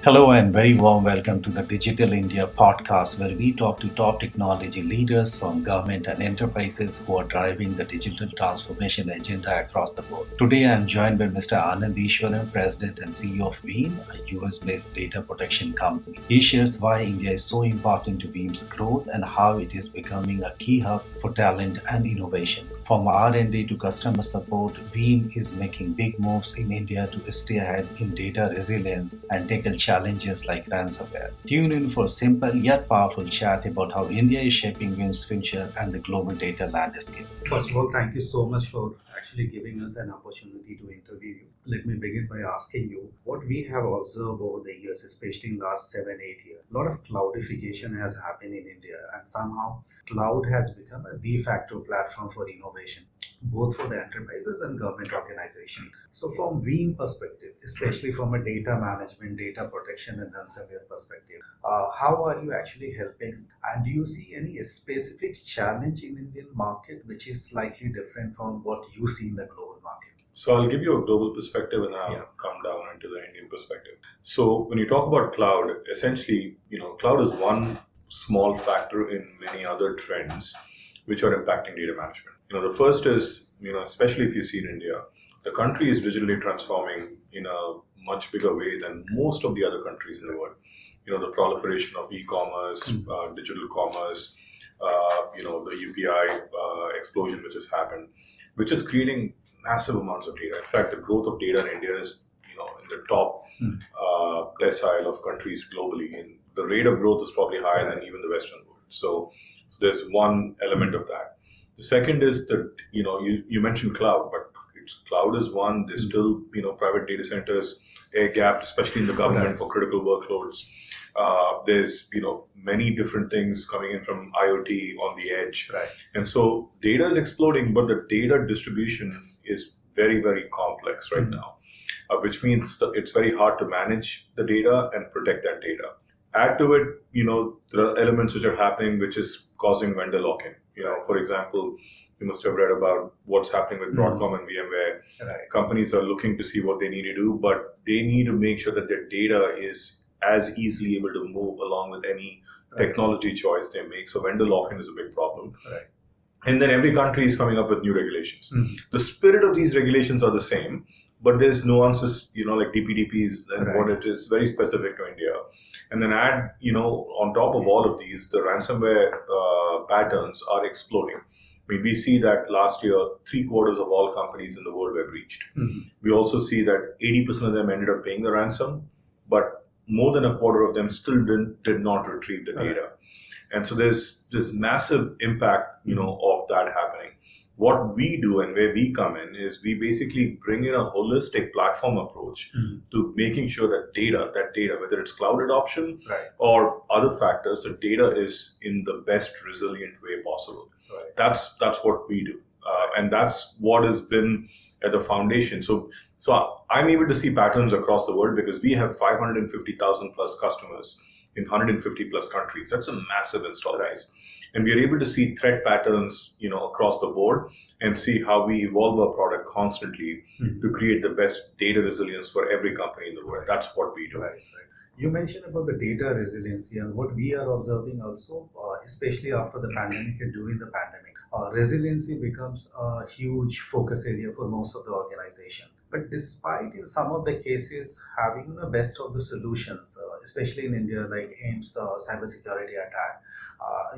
Hello and very warm welcome to the Digital India podcast, where we talk to top technology leaders from government and enterprises who are driving the digital transformation agenda across the board. Today I am joined by Mr. Anand Eswaran, President and CEO of Veeam, a US-based data protection company. He shares why India is so important to Veeam's growth and how it is becoming a key hub for talent and innovation. From R&D to customer support, Veeam is making big moves in India to stay ahead in data resilience and tackle challenges like ransomware. Tune in for simple yet powerful chat about how India is shaping Veeam's future and the global data landscape. First of all, thank you so much for actually giving us an opportunity to interview you. Let me begin by asking you what we have observed over the years, especially in the last 7-8 years. A lot of cloudification has happened in India, and somehow cloud has become a de facto platform for innovation, both for the enterprises and government organizations. So from Veeam perspective, especially from a data management, data protection and ransomware perspective, how are you actually helping? And do you see any specific challenge in Indian market which is slightly different from what you see in the global market? So I'll give you a global perspective and I'll come down into the Indian perspective. So when you talk about cloud, essentially, cloud is one small factor in many other trends which are impacting data management. The first is, especially if you see in India, the country is digitally transforming in a much bigger way than most of the other countries in the world. The proliferation of e-commerce, digital commerce, the UPI explosion which has happened, which is creating massive amounts of data. In fact, the growth of data in India is, in the top decile of countries globally, and the rate of growth is probably higher than even the Western world. So there's one element of that. The second is that you mentioned cloud, but cloud is one. There's still private data centers air-gapped, especially in the government for critical workloads. There's many different things coming in from IoT on the edge, and so data is exploding, but the data distribution is very, very complex right now, which means that it's very hard to manage the data and protect that data. Add to it, there are elements which are happening which is causing vendor lock-in. For example, you must have read about what's happening with Broadcom and VMware. Companies are looking to see what they need to do, but they need to make sure that their data is as easily able to move along with any technology choice they make. So vendor lock-in is a big problem. And then every country is coming up with new regulations. The spirit of these regulations are the same, but there's nuances, like DPDPs and what it is, very specific to India. And then add, on top of all of these, the ransomware patterns are exploding. I mean, we see that last year, 3/4 of all companies in the world were breached. We also see that 80% of them ended up paying the ransom, but more than a quarter of them still did not retrieve the data. And so there's this massive impact, of that happening. What we do and where we come in is we basically bring in a holistic platform approach to making sure that data, whether it's cloud adoption or other factors, the data is in the best resilient way possible. That's what we do. And that's what has been at the foundation. So I'm able to see patterns across the world because we have 550,000 plus customers in 150 plus countries. That's a massive install base. And we are able to see threat patterns, across the board and see how we evolve our product constantly to create the best data resilience for every company in the world. That's what we do. You mentioned about the data resiliency, and what we are observing also, especially after the pandemic and during the pandemic, resiliency becomes a huge focus area for most of the organization. But despite in some of the cases having the best of the solutions, especially in India, like AIMS cybersecurity attack,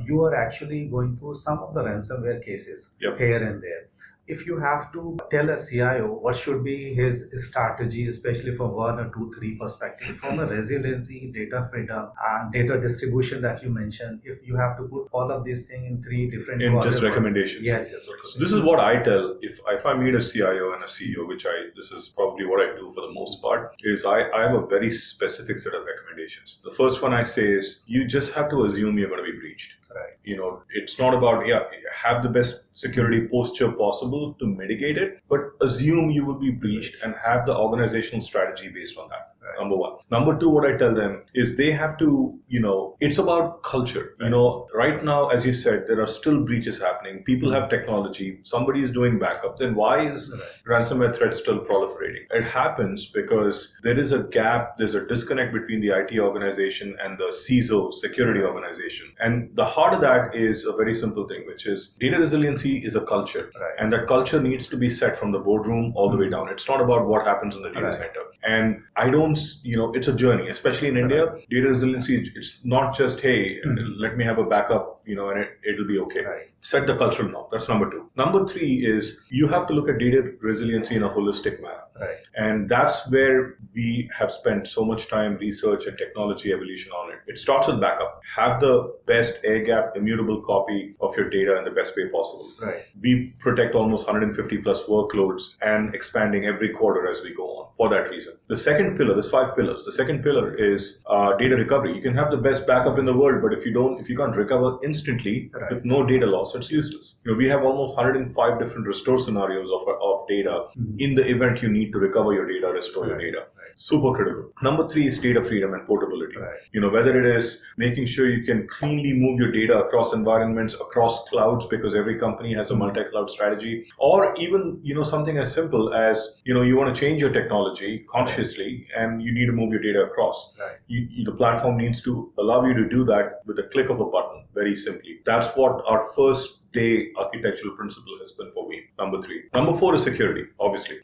you are actually going through some of the ransomware cases here and there. If you have to tell a CIO what should be his strategy, especially from 1 or 2, 3 perspective, from a resiliency, data freedom, and data distribution that you mentioned, if you have to put all of these things in 3 different just recommendations. Yes. So this is what I tell if I meet a CIO and a CEO, this is probably what I do for the most part, is I have a very specific set of recommendations. The first one I say is you just have to assume you're going to be breached. It's not about have the best security posture possible to mitigate it, but assume you will be breached and have the organizational strategy based on that. Number one. Number two, what I tell them is they have to, it's about culture. Right now, as you said, there are still breaches happening. People have technology. Somebody is doing backup. Then why is ransomware threat still proliferating? It happens because there is a gap, there's a disconnect between the IT organization and the CISO security organization. And the heart of that is a very simple thing, which is data resiliency is a culture. And that culture needs to be set from the boardroom all the way down. It's not about what happens in the data center. And I don't, it's a journey, especially in India. Data resiliency, it's not just, hey, let me have a backup, and it'll be okay. Set the cultural norm. That's number two. Number three is you have to look at data resiliency in a holistic manner. And that's where we have spent so much time, research and technology evolution on it. It starts with backup. Have the best air-gapped, immutable copy of your data in the best way possible. We protect almost 150 plus workloads and expanding every quarter as we go on for that reason. The second pillar, there's 5 pillars. The second pillar is data recovery. You can have the best backup in the world, but if you can't recover instantly with no data loss, it's useless. We have almost 105 different restore scenarios of data in the event you need to recover your data, restore your data. Super critical. Number 3 is data freedom and portability. Whether it is making sure you can cleanly move your data across environments, across clouds, because every company has a multi-cloud strategy, or even, something as simple as, you want to change your technology consciously and you need to move your data across. The platform needs to allow you to do that with a click of a button, very simply. That's what our first day architectural principle has been for Veeam. Number 3. Number 4 is security, obviously.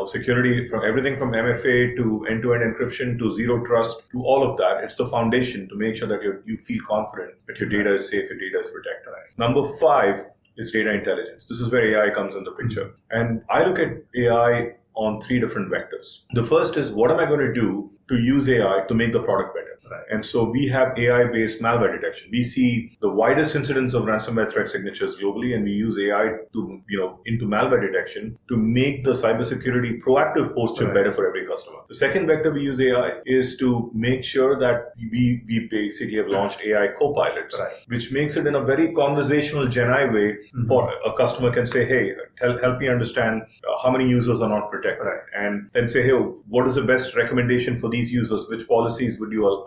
Security from everything from MFA to end-to-end encryption to zero trust to all of that. It's the foundation to make sure that you feel confident that your data is safe, your data is protected. Number 5 is data intelligence. This is where AI comes in the picture. And I look at AI on 3 different vectors. The first is, what am I going to do to use AI to make the product better? And so we have AI-based malware detection. We see the widest incidence of ransomware threat signatures globally, and we use AI to, into malware detection to make the cybersecurity proactive posture better for every customer. The second vector we use AI is to make sure that we basically have launched AI copilots, which makes it in a very conversational Gen I way for a customer can say, hey, help me understand how many users are not protected. And then say, hey, what is the best recommendation for these users? Which policies would you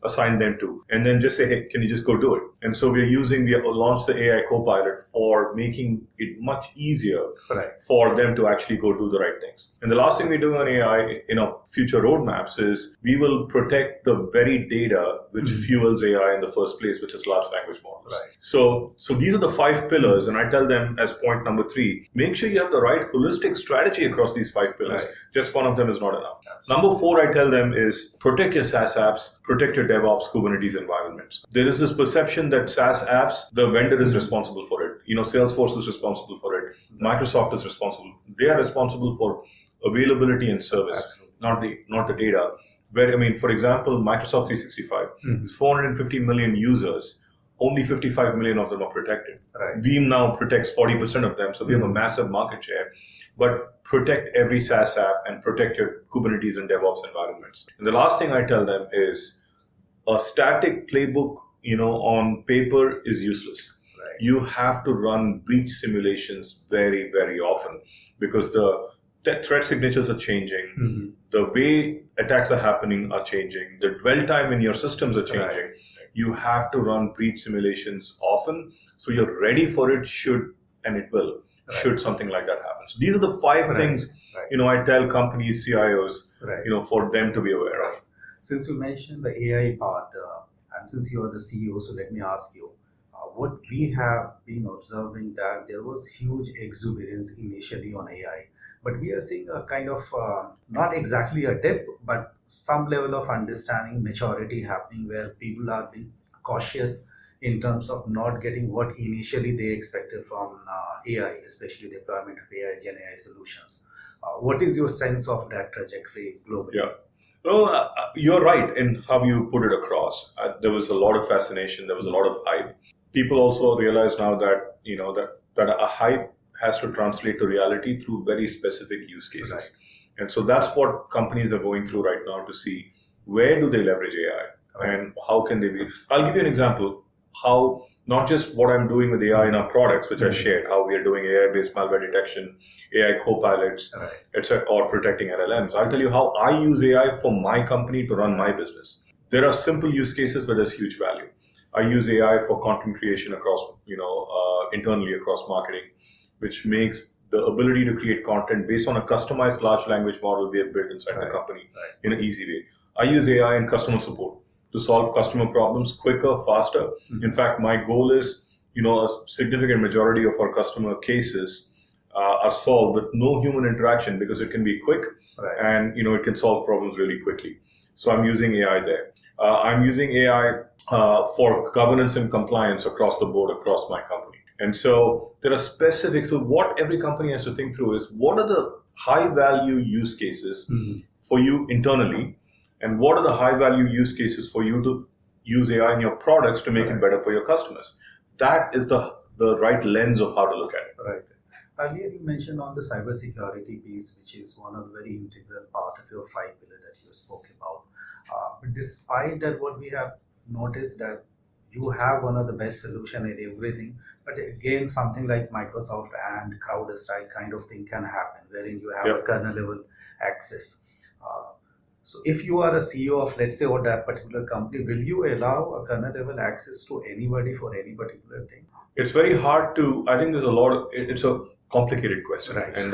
assign them to? And then just say, hey, can you just go do it? And so we have launched the AI Copilot for making it much easier for them to actually go do the right things. And the last thing we do on AI in our future roadmaps is we will protect the very data which fuels AI in the first place, which is large language models. So these are the 5 pillars, and I tell them as point number 3, make sure you have the right holistic strategy across these 5 pillars. Just one of them is not enough. Number 4, I tell them, is protect your SaaS apps, protect your DevOps, Kubernetes environments. There is this perception that SaaS apps, the vendor is responsible for it. Salesforce is responsible for it. Microsoft is responsible. They are responsible for availability and service, not the data. For example, Microsoft 365 is 450 million users. Only 55 million of them are protected. Veeam now protects 40% of them, so we have a massive market share. But protect every SaaS app and protect your Kubernetes and DevOps environments. And the last thing I tell them is a static playbook, on paper is useless. You have to run breach simulations very, very often because the threat signatures are changing. The way attacks are happening are changing. The dwell time in your systems are changing. You have to run breach simulations often, so you're ready for it should something like that happen. So these are the 5 things, I tell companies, CIOs, for them to be aware of. Since you mentioned the AI part, and since you are the CEO, so let me ask you, what we have been observing that there was huge exuberance initially on AI, but we are seeing a kind of, not exactly a dip, but some level of understanding, maturity happening where people are being cautious in terms of not getting what initially they expected from AI, especially deployment of AI, Gen AI solutions. What is your sense of that trajectory globally? Well, you're right in how you put it across. There was a lot of fascination. There was a lot of hype. People also realize now that, that a hype has to translate to reality through very specific use cases. And so that's what companies are going through right now to see where do they leverage AI and how can they be. I'll give you an example how not just what I'm doing with AI in our products, which I shared, how we are doing AI-based malware detection, AI co-pilots, etc., or protecting LLMs. I'll tell you how I use AI for my company to run my business. There are simple use cases where there's huge value. I use AI for content creation across, internally across marketing, which makes the ability to create content based on a customized large language model we have built inside the company in an easy way. I use AI in customer support to solve customer problems quicker, faster. In fact, my goal is, a significant majority of our customer cases are solved with no human interaction because it can be quick and, it can solve problems really quickly. So I'm using AI there. I'm using AI for governance and compliance across the board, across my company. And so there are specifics. So what every company has to think through is what are the high value use cases for you internally, and what are the high value use cases for you to use AI in your products to make it better for your customers. That is the right lens of how to look at it. Right. Earlier you mentioned on the cybersecurity piece, which is one of the very integral part of your 5 pillar that you spoke about. But despite that, what we have noticed that you have one of the best solution in everything. But again, something like Microsoft and CrowdStrike kind of thing can happen, wherein you have a kernel level access. So if you are a CEO of, let's say, or that particular company, will you allow a kernel level access to anybody for any particular thing? It's very hard to, I think there's a lot of, it's a complicated question. Right. And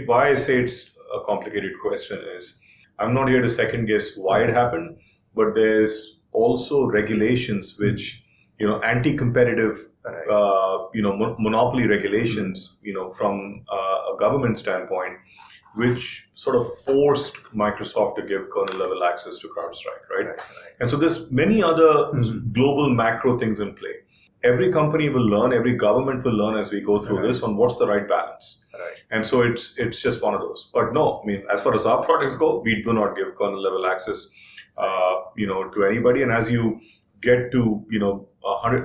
why I say it's a complicated question is, I'm not here to second guess why it happened, but there's also regulations which, anti-competitive, monopoly regulations, from a government standpoint, which sort of forced Microsoft to give kernel level access to CrowdStrike, right? And so there's many other global macro things in play. Every company will learn, every government will learn as we go through this on what's the right balance. And so it's just one of those. But no, as far as our products go, we do not give kernel level access, to anybody. And as you get to,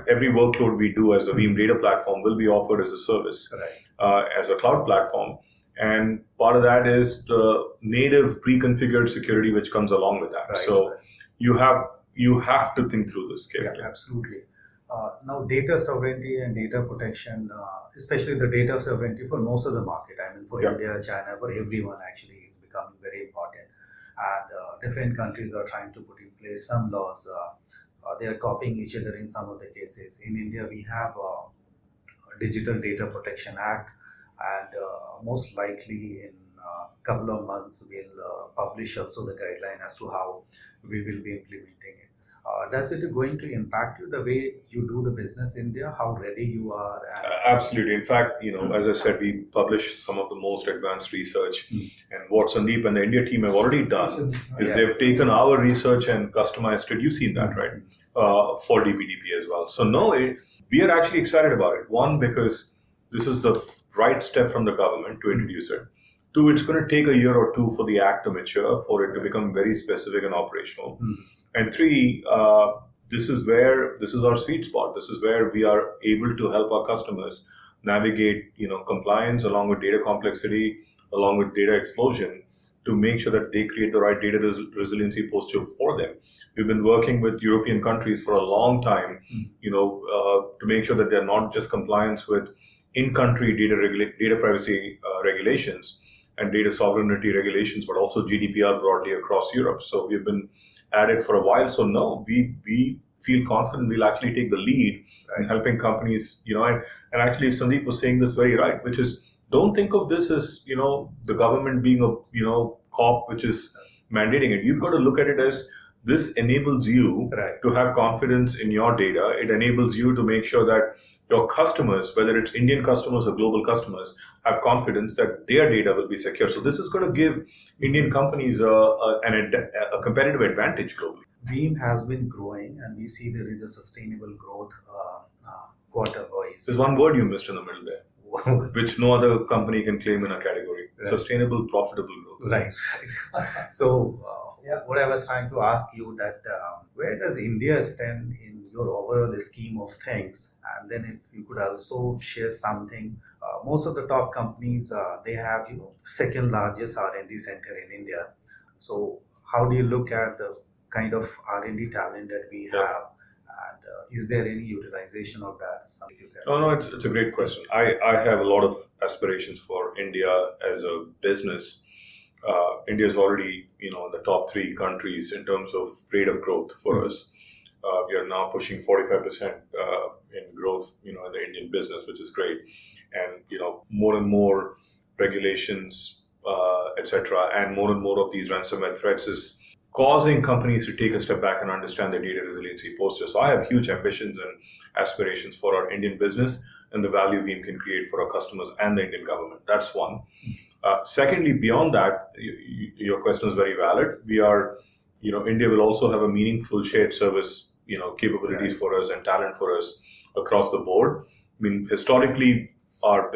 every workload we do as a Veeam data platform will be offered as a service, as a cloud platform. And part of that is the native pre-configured security which comes along with that. So you have to think through this carefully. Yeah, absolutely. Now, data sovereignty and data protection, especially the data sovereignty for most of the market, for India, China, for everyone actually is becoming very important. And different countries are trying to put in place some laws. They are copying each other in some of the cases. In India, we have a Digital Data Protection Act, and most likely in a couple of months we'll publish also the guideline as to how we will be implementing it. Does it going to impact you the way you do the business in India, how ready you are? Absolutely. In fact, as I said, we publish some of the most advanced research. And what Sandeep and the India team have already done is they've taken our research and customized it. You've seen that, right? For DPDP as well. So no, we are actually excited about it. One, because this is the right step from the government to introduce it. Two, it's going to take a year or two for the act to mature, for it to become very specific and operational. And three, this is our sweet spot. This is where we are able to help our customers navigate, compliance along with data complexity, along with data explosion, to make sure that they create the right data resiliency posture for them. We've been working with European countries for a long time, to make sure that they're not just compliance with in-country data privacy regulations and data sovereignty regulations, but also GDPR broadly across Europe. So we've been at it for a while. So no, we feel confident we'll actually take the lead in helping companies, and actually Sandeep was saying this very right, which is, don't think of this as, the government being a, cop which is mandating it. You've got to look at it as, this enables you to have confidence in your data. It enables you to make sure that your customers, whether it's Indian customers or global customers, have confidence that their data will be secure. So this is going to give Indian companies a competitive advantage globally. Veeam has been growing, and we see there is a sustainable growth quarter-wise. There's one word you missed in the middle there, which no other company can claim in a category. Sustainable, profitable growth. Right. So what I was trying to ask you that where does India stand in your overall scheme of things? And then if you could also share something, most of the top companies, they have, second largest R&D center in India. So how do you look at the kind of R&D talent that we have? And is there any utilization of that? Something you can. Oh no, it's a great question. I have a lot of aspirations for India as a business. India is already in the top three countries in terms of rate of growth for us. We are now pushing 45% in growth, in the Indian business, which is great. And more and more regulations, etc., and more of these ransomware threats is causing companies to take a step back and understand their data resiliency posture. So I have huge ambitions and aspirations for our Indian business and the value Veeam can create for our customers and the Indian government. That's one. Secondly, beyond that, your question is very valid. We are, India will also have a meaningful shared service, capabilities for us and talent for us across the board. I mean, historically, our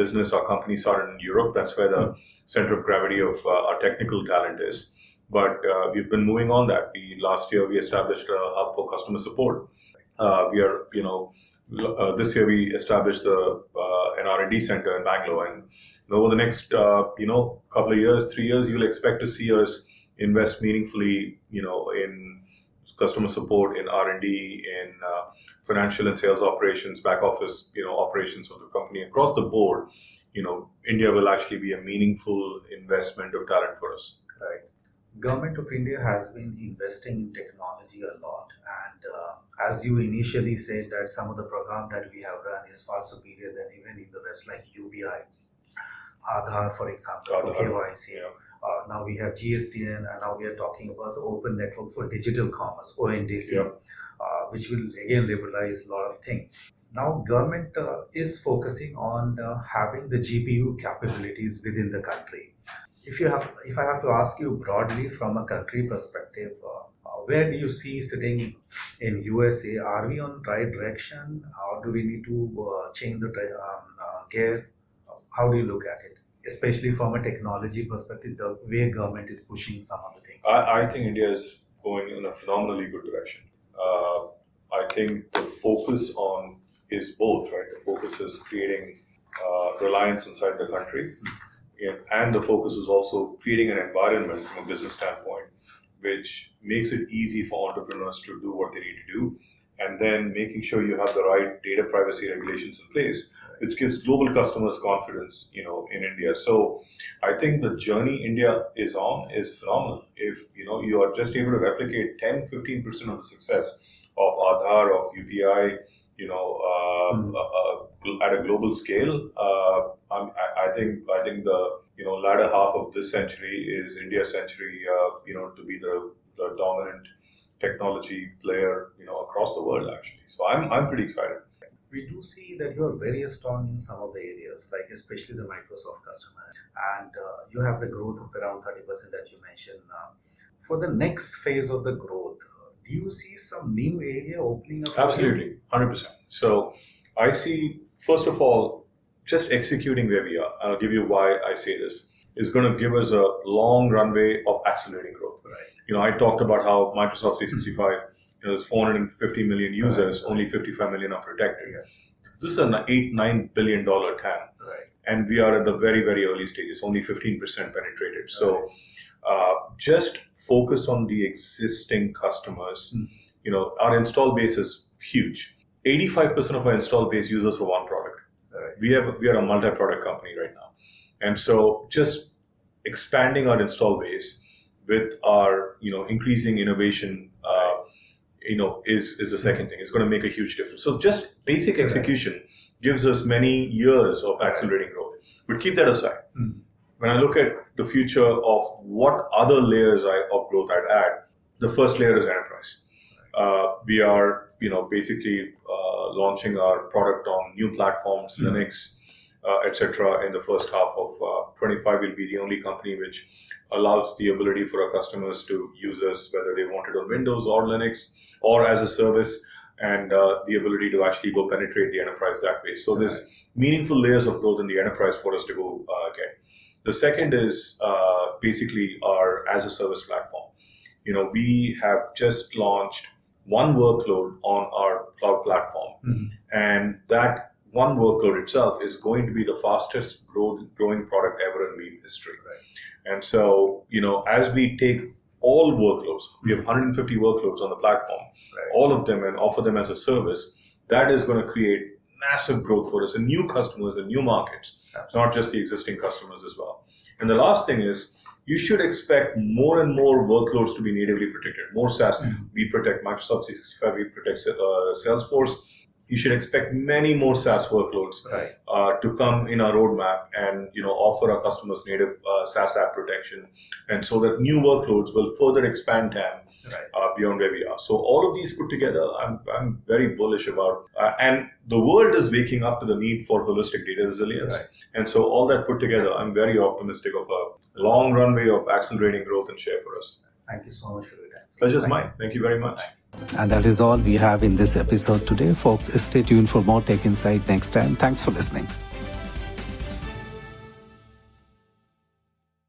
companies are in Europe. That's where the center of gravity of our technical talent is. But we've been moving on that. Last year, we established a hub for customer support. This year we established an R&D center in Bangalore, and over the next couple of years, 3 years, you'll expect to see us invest meaningfully, in customer support, in R&D, in financial and sales operations, back office, operations of the company across the board. India will actually be a meaningful investment of talent for us. Right. Government of India has been investing in technology a lot, and as you initially said that some of the program that we have run is far superior than even in the West, like UBI, Aadhaar, for example, for KYC. Now we have GSTN, and now we are talking about the Open Network for Digital Commerce, ONDC, which will again liberalize a lot of things. Now government is focusing on having the GPU capabilities within the country. If I have to ask you broadly from a country perspective, where do you see sitting in USA? Are we on the right direction, or do we need to change the gear? How do you look at it, especially from a technology perspective, the way government is pushing some of the things? I think India is going in a phenomenally good direction. I think the focus is both, right? The focus is creating reliance inside the country. And the focus is also creating an environment from a business standpoint, which makes it easy for entrepreneurs to do what they need to do, and then making sure you have the right data privacy regulations in place, which gives global customers confidence, in India. So I think the journey India is on is phenomenal. If, you are just able to replicate 10-15% of the success of Aadhaar, of UPI, at a global scale, I think the latter half of this century is India's century, to be the dominant technology player, across the world actually. So I'm pretty excited. We do see that you are very strong in some of the areas, like especially the Microsoft customer, and you have the growth of around 30% that you mentioned. For the next phase of the growth, do you see some new area opening up? Absolutely, 100%. So I see, first of all, just executing where we are. I'll give you why I say this. Is going to give us a long runway of accelerating growth. Right. I talked about how Microsoft 365, there's 450 million users, only 55 million are protected. Yeah. This is an $8-9 billion TAM. Right. And we are at the very, very early stages, only 15% penetrated. Right. So just focus on the existing customers. Our install base is huge. 85% of our install base uses for one product. Right. We are a multi-product company right now. And so just expanding our install base with our, increasing innovation, is the second thing. It's going to make a huge difference. So just basic execution gives us many years of accelerating growth. But keep that aside. When I look at the future of what other layers of growth I'd add, the first layer is enterprise. We are, basically launching our product on new platforms, Linux, etc. in the first half of 25. We'll be the only company which allows the ability for our customers to use us, whether they want it on Windows or Linux or as a service, and the ability to actually go penetrate the enterprise that way. So there's meaningful layers of growth in the enterprise for us to go get. The second is basically our as a service platform. We have just launched one workload on our cloud platform, and that one workload itself is going to be the fastest growing product ever in Veeam history. Right. And so, as we take all workloads. We have 150 workloads on the platform, Right. all of them, and offer them as a service. That is going to create massive growth for us and new customers and new markets, Absolutely. not just the existing customers as well. And the last thing is, you should expect more and more workloads to be natively protected. More SaaS. We protect Microsoft 365, we protect Salesforce. You should expect many more SaaS workloads Right. to come in our roadmap and offer our customers native SaaS app protection, and so that new workloads will further expand TAM Right. beyond where we are. So all of these put together, I'm very bullish about, and the world is waking up to the need for holistic data resilience. Right. And so all that put together, I'm very optimistic of a long runway of accelerating growth and share for us. Thank you so much for your time. Pleasure's mine. Thank you very much. And that is all we have in this episode today, folks. Stay tuned for more Tech Insight next time. Thanks for listening.